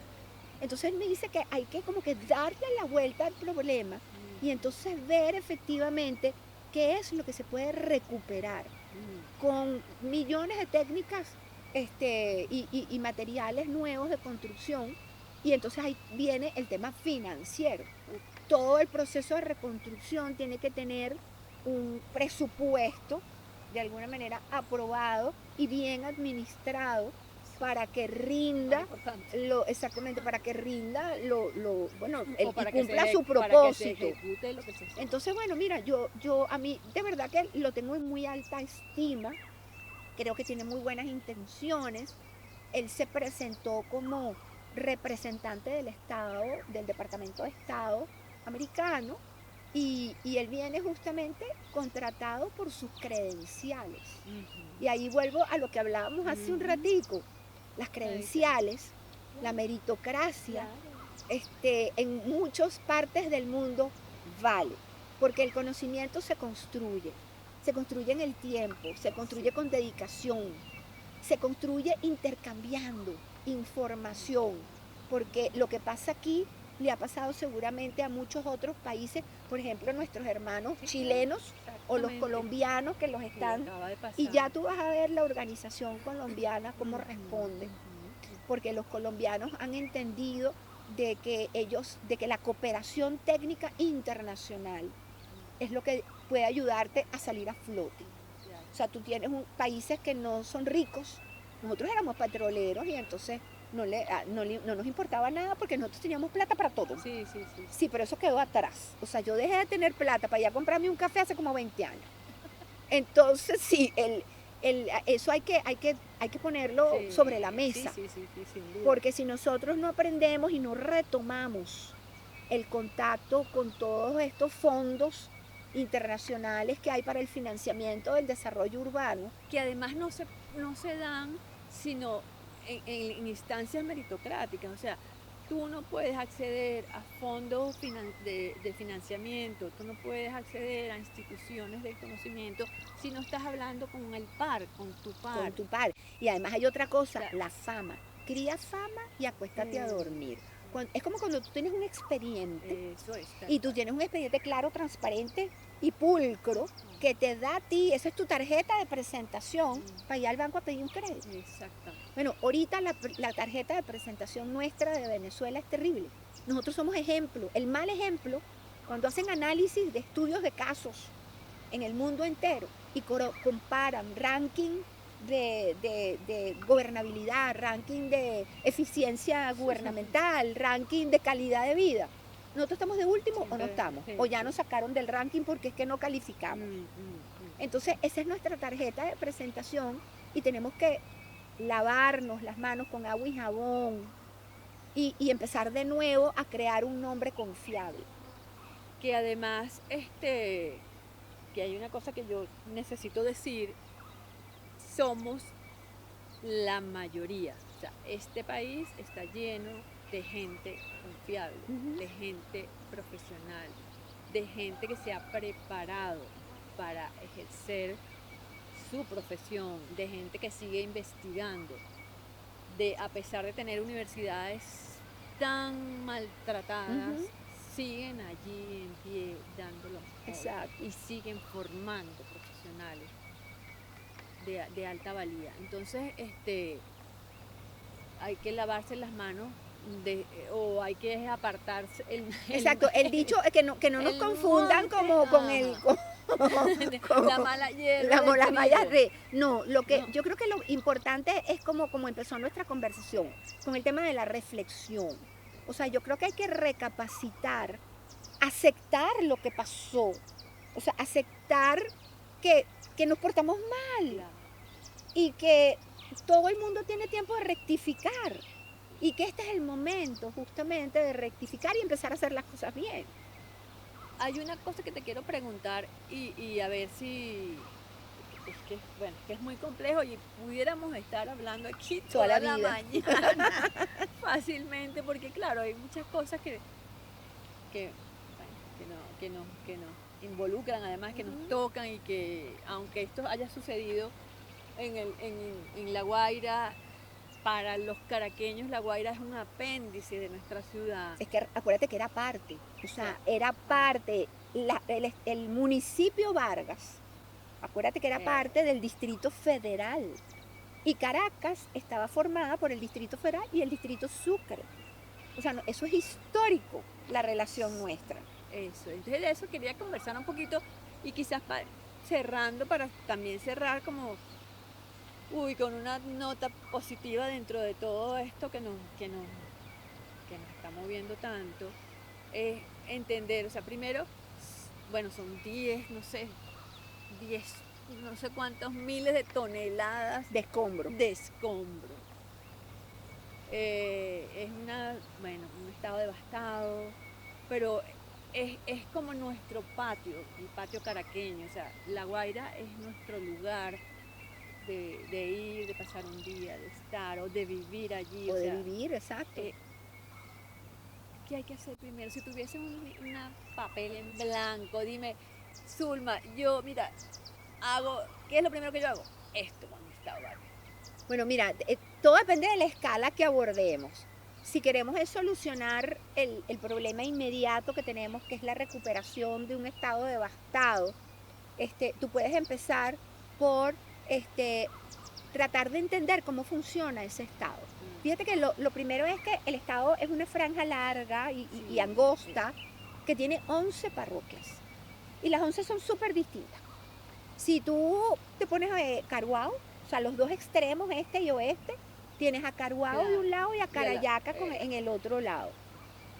[SPEAKER 4] Entonces me dice que hay que como que darle la vuelta al problema y entonces ver efectivamente qué es lo que se puede recuperar con millones de técnicas y materiales nuevos de construcción. Y entonces ahí viene el tema financiero. Todo el proceso de reconstrucción tiene que tener un presupuesto de alguna manera aprobado y bien administrado para que rinda exactamente, para que rinda bueno,
[SPEAKER 3] O para
[SPEAKER 4] y
[SPEAKER 3] que
[SPEAKER 4] cumpla
[SPEAKER 3] se
[SPEAKER 4] su
[SPEAKER 3] eje- para que se
[SPEAKER 4] propósito.
[SPEAKER 3] ejecute lo que se hace.
[SPEAKER 4] Entonces, bueno, mira, yo a mí de verdad que lo tengo en muy alta estima, creo que tiene muy buenas intenciones. Él se presentó como representante del Estado, del Departamento de Estado americano, y él viene justamente contratado por sus credenciales. Y ahí vuelvo a lo que hablábamos hace un ratico, las credenciales, la meritocracia, en muchas partes del mundo vale, porque el conocimiento se construye en el tiempo, se construye con dedicación, se construye intercambiando información, porque lo que pasa aquí le ha pasado seguramente a muchos otros países, por ejemplo, nuestros hermanos chilenos o los colombianos que los están, y ya tú vas a ver la organización colombiana cómo responde, porque los colombianos han entendido de que la cooperación técnica internacional es lo que puede ayudarte a salir a flote. O sea, tú tienes países que no son ricos, nosotros éramos petroleros y entonces no nos importaba nada porque nosotros teníamos plata para todo. Sí, pero eso quedó atrás. O sea, yo dejé de tener plata para ir a comprarme un café hace como 20 años. Entonces, sí, eso hay que ponerlo sobre la mesa.
[SPEAKER 3] Sin duda.
[SPEAKER 4] Porque si nosotros no aprendemos y no retomamos el contacto con todos estos fondos internacionales que hay para el financiamiento del desarrollo urbano,
[SPEAKER 3] que además no se dan sino en instancias meritocráticas, o sea, tú no puedes acceder a fondos de financiamiento, tú no puedes acceder a instituciones del conocimiento si no estás hablando con el par, con tu par.
[SPEAKER 4] Con tu par. Y además hay otra cosa, la fama. Cría fama y acuéstate a dormir. Es como cuando tú tienes un expediente y tú tienes un expediente claro, transparente y pulcro que te da a ti, esa es tu tarjeta de presentación para ir al banco a pedir un crédito.
[SPEAKER 3] Exactamente.
[SPEAKER 4] Bueno, ahorita la tarjeta de presentación nuestra de Venezuela es terrible. Nosotros somos ejemplo, el mal ejemplo, cuando hacen análisis de estudios de casos en el mundo entero y comparan ranking de gobernabilidad, ranking de eficiencia gubernamental, ranking de calidad de vida. ¿Nosotros estamos de último o no estamos? O ya nos sacaron del ranking porque es que no calificamos. Entonces, esa es nuestra tarjeta de presentación y tenemos que lavarnos las manos con agua y jabón y empezar de nuevo a crear un nombre confiable.
[SPEAKER 3] Que además, que hay una cosa que yo necesito decir, somos la mayoría. O sea, este país está lleno de gente confiable, de gente profesional, de gente que se ha preparado para ejercer su profesión, de gente que sigue investigando, a pesar de tener universidades tan maltratadas, siguen allí en pie dándolo y siguen formando profesionales de alta valía. Entonces, hay que lavarse las manos o hay que apartarse.
[SPEAKER 4] Exacto, el dicho es que no nos confundan como con el...
[SPEAKER 3] la mala hierba.
[SPEAKER 4] La mala red. No, yo creo que lo importante es como empezó nuestra conversación, con el tema de la reflexión. O sea, yo creo que hay que recapacitar, aceptar lo que pasó. O sea, aceptar que nos portamos mal y que todo el mundo tiene tiempo de rectificar y que este es el momento justamente de rectificar y empezar a hacer las cosas bien.
[SPEAKER 3] hay una cosa que te quiero preguntar y a ver si es que, bueno, que es muy complejo y pudiéramos estar hablando aquí
[SPEAKER 4] Toda
[SPEAKER 3] toda
[SPEAKER 4] la
[SPEAKER 3] la
[SPEAKER 4] vida.
[SPEAKER 3] mañana fácilmente, porque claro, hay muchas cosas que, bueno, que nos involucran, además que nos
[SPEAKER 4] Ujú.
[SPEAKER 3] tocan y que aunque esto haya sucedido en La Guaira, para los caraqueños La Guaira es un apéndice de nuestra ciudad.
[SPEAKER 4] Es que acuérdate que era parte, o
[SPEAKER 3] O sea,
[SPEAKER 4] sea, era parte, el municipio Vargas, acuérdate que era
[SPEAKER 3] eh,
[SPEAKER 4] parte del Distrito Federal. Y Caracas estaba formada por el Distrito Federal y el Distrito Sucre. O sea, eso es histórico, la relación nuestra.
[SPEAKER 3] eso, entonces de eso quería conversar un poquito y quizás cerrando, para también cerrar como, uy, con una nota positiva dentro de todo esto que nos está moviendo tanto, es entender, o sea, primero, bueno, son 10 no sé, 10 no sé cuántos miles de toneladas
[SPEAKER 4] De escombro.
[SPEAKER 3] de escombro. Es bueno, un estado devastado, pero es como nuestro patio, el patio caraqueño, o sea, La Guaira es nuestro lugar de ir, de pasar un día, de estar o de vivir allí,
[SPEAKER 4] O
[SPEAKER 3] o
[SPEAKER 4] de
[SPEAKER 3] sea,
[SPEAKER 4] vivir, exacto.
[SPEAKER 3] eh, ¿qué hay que hacer primero? Si tuviese una papel en blanco, dime, Zulma, yo, mira, hago, ¿qué es lo primero que yo hago? Esto cuando estaba barrio.
[SPEAKER 4] Bueno, mira, todo depende de la escala que abordemos. Si queremos es solucionar el problema inmediato que tenemos, que es la recuperación de un estado devastado, tú puedes empezar por este, tratar de entender cómo funciona ese estado. Fíjate que lo primero es que el estado es una franja larga y
[SPEAKER 3] Sí, sí.
[SPEAKER 4] angosta que tiene 11 parroquias. Y las 11 son súper distintas. Si tú te pones a Caruao, o sea, los dos extremos, este y oeste, tienes a Caruao de
[SPEAKER 3] Claro.
[SPEAKER 4] un lado y a
[SPEAKER 3] Y a la,
[SPEAKER 4] Carayaca en el otro lado,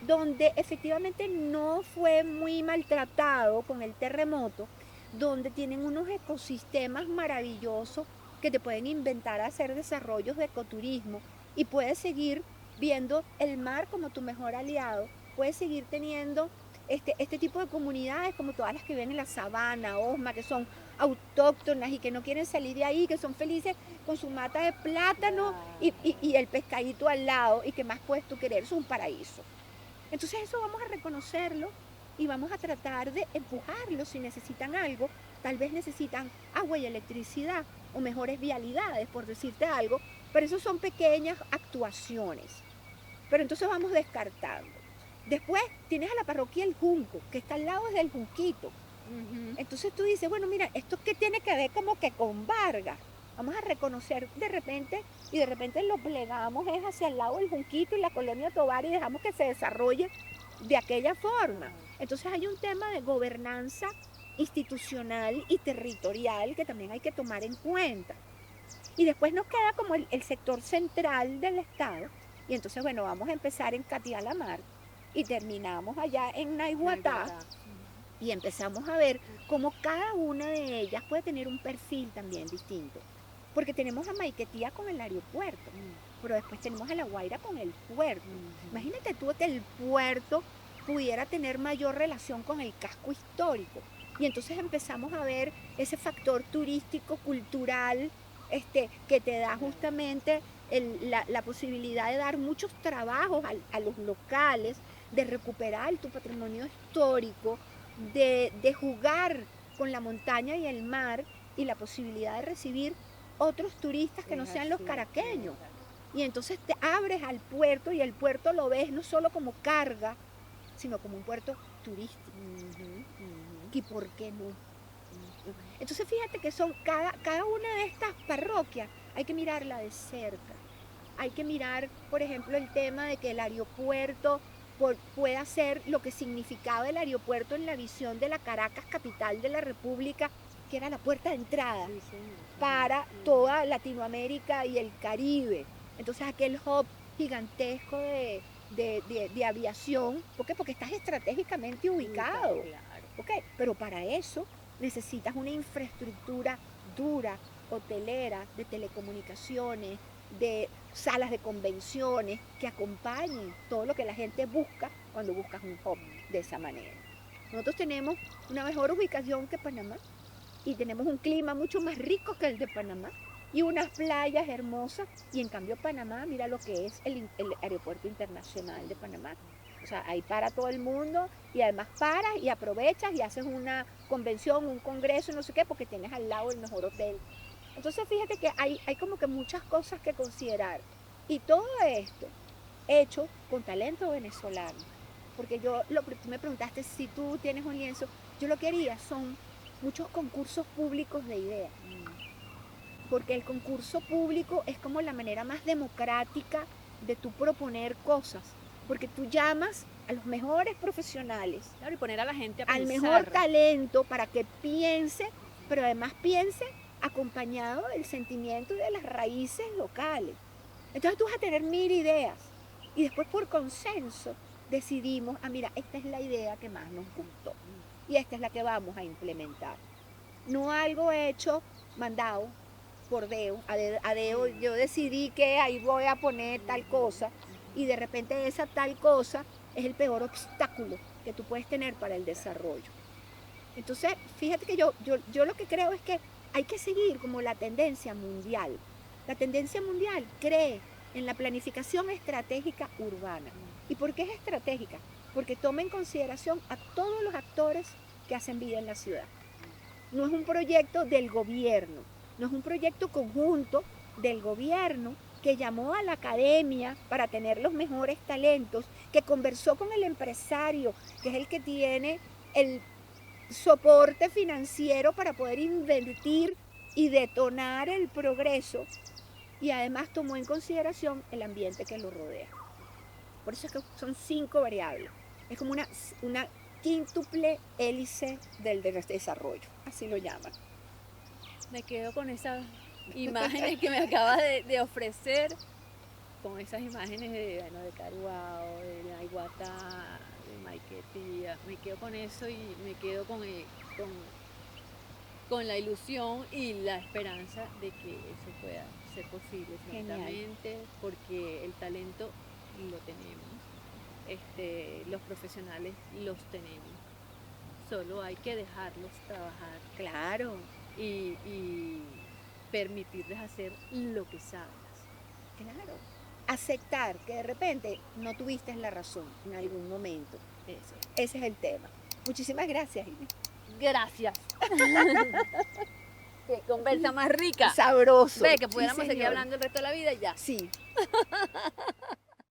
[SPEAKER 4] donde efectivamente no fue muy maltratado con el terremoto, donde tienen unos ecosistemas maravillosos que te pueden inventar hacer desarrollos de ecoturismo y puedes seguir viendo el mar como tu mejor aliado, puedes seguir teniendo este tipo de comunidades como todas las que viven en la sabana, Osma, que son autóctonas y que no quieren salir de ahí, que son felices con su mata de plátano y el pescadito al lado, y que más puedes tú querer, es un paraíso. Entonces eso vamos a reconocerlo y vamos a tratar de empujarlo si necesitan algo. Tal vez necesitan agua y electricidad o mejores vialidades, por decirte algo, pero eso son pequeñas actuaciones. Pero entonces vamos descartando. Después tienes a la parroquia El Junco, que está al lado del Junquito.
[SPEAKER 3] Ujú.
[SPEAKER 4] Entonces tú dices, bueno, mira, ¿esto qué tiene que ver como que con Vargas? Vamos a reconocer de repente, y de repente lo plegamos es hacia el lado del Junquito y la colonia Tovar y dejamos que se desarrolle de aquella forma. Entonces hay un tema de gobernanza institucional y territorial que también hay que tomar en cuenta. Y después nos queda como el sector central del Estado. Y entonces, bueno, vamos a empezar en Catialamar y terminamos allá en Naiguatá
[SPEAKER 3] Naiguatá.
[SPEAKER 4] y empezamos a ver cómo cada una de ellas puede tener un perfil también distinto. Porque tenemos a Maiquetía con el aeropuerto, pero después tenemos a La Guaira con el puerto.
[SPEAKER 3] Ujú.
[SPEAKER 4] Imagínate tú que el puerto pudiera tener mayor relación con el casco histórico. Y entonces empezamos a ver ese factor turístico, cultural, que te da justamente la posibilidad de dar muchos trabajos a los locales, de recuperar tu patrimonio histórico, de jugar con la montaña y el mar y la posibilidad de recibir otros turistas que no
[SPEAKER 3] Es
[SPEAKER 4] sean los
[SPEAKER 3] así,
[SPEAKER 4] caraqueños.
[SPEAKER 3] es así.
[SPEAKER 4] Y entonces te abres al puerto y el puerto lo ves no solo como carga, sino como un puerto turístico.
[SPEAKER 3] Ujú, ujú,
[SPEAKER 4] ¿Y por qué no?
[SPEAKER 3] ujú.
[SPEAKER 4] Entonces fíjate que son cada una de estas parroquias, hay que mirarla de cerca. Hay que mirar, por ejemplo, el tema de que el aeropuerto pueda ser lo que significaba el aeropuerto en la visión de la Caracas, capital de la República, que era la puerta de entrada
[SPEAKER 3] Sí, señor.
[SPEAKER 4] para
[SPEAKER 3] Ujú, ujú.
[SPEAKER 4] toda Latinoamérica y el Caribe. Entonces aquel hub gigantesco de aviación, ¿por qué? Porque estás estratégicamente ubicado,
[SPEAKER 3] Claro.
[SPEAKER 4] ¿ok? Pero para eso necesitas una infraestructura dura, hotelera, de telecomunicaciones, de salas de convenciones que acompañen todo lo que la gente busca cuando buscas un hub de esa manera. Nosotros tenemos una mejor ubicación que Panamá y tenemos un clima mucho más rico que el de Panamá y unas playas hermosas. Y en cambio Panamá, mira lo que es el aeropuerto internacional de Panamá. O sea, ahí para todo el mundo y además paras y aprovechas y haces una convención, un congreso, no sé qué, porque tienes al lado el mejor hotel. Entonces fíjate que hay como que muchas cosas que considerar. Y todo esto hecho con talento venezolano. Porque tú me preguntaste si tú tienes un lienzo, yo lo que haría son muchos concursos públicos de ideas. Porque el concurso público es como la manera más democrática de tú proponer cosas. Porque tú llamas a los mejores profesionales,
[SPEAKER 3] Claro, y poner a la gente a
[SPEAKER 4] al
[SPEAKER 3] pensar.
[SPEAKER 4] mejor talento para que piense, pero además piense acompañado del sentimiento y de las raíces locales. Entonces tú vas a tener 1000 ideas y después por consenso decidimos, mira, esta es la idea que más nos gustó y esta es la que vamos a implementar. No algo hecho, mandado por Deo, a Deo yo decidí que ahí voy a poner tal cosa y de repente esa tal cosa es el peor obstáculo que tú puedes tener para el desarrollo. Entonces, fíjate que yo lo que creo es que hay que seguir como la tendencia mundial. La tendencia mundial cree en la planificación estratégica urbana. ¿Y por qué es estratégica? Porque toma en consideración a todos los actores que hacen vida en la ciudad. No es un proyecto del gobierno, no es un proyecto conjunto del gobierno que llamó a la academia para tener los mejores talentos, que conversó con el empresario, que es el que tiene el soporte financiero para poder invertir y detonar el progreso y además tomó en consideración el ambiente que lo rodea. Por eso es que son 5 variables. Es como una quíntuple hélice del desarrollo, así lo llaman.
[SPEAKER 3] Me quedo con esas imágenes que me acabas de ofrecer, con esas imágenes de Caruao, de Naiguatá, de Maiquetía. Me quedo con eso y me quedo con la ilusión y la esperanza de que eso pueda ser posible, ciertamente, porque el talento lo tenemos, los profesionales los tenemos, solo hay que dejarlos trabajar.
[SPEAKER 4] Claro.
[SPEAKER 3] Y permitirles hacer lo que saben hacer.
[SPEAKER 4] Claro. Aceptar que de repente no tuviste la razón en algún momento.
[SPEAKER 3] Eso.
[SPEAKER 4] Ese es el tema. Muchísimas gracias, Inés.
[SPEAKER 3] Gracias. Qué conversa más rica.
[SPEAKER 4] Sabroso.
[SPEAKER 3] Ve que pudiéramos
[SPEAKER 4] Sí,
[SPEAKER 3] seguir
[SPEAKER 4] señor.
[SPEAKER 3] hablando el resto de la vida y ya.
[SPEAKER 4] Sí.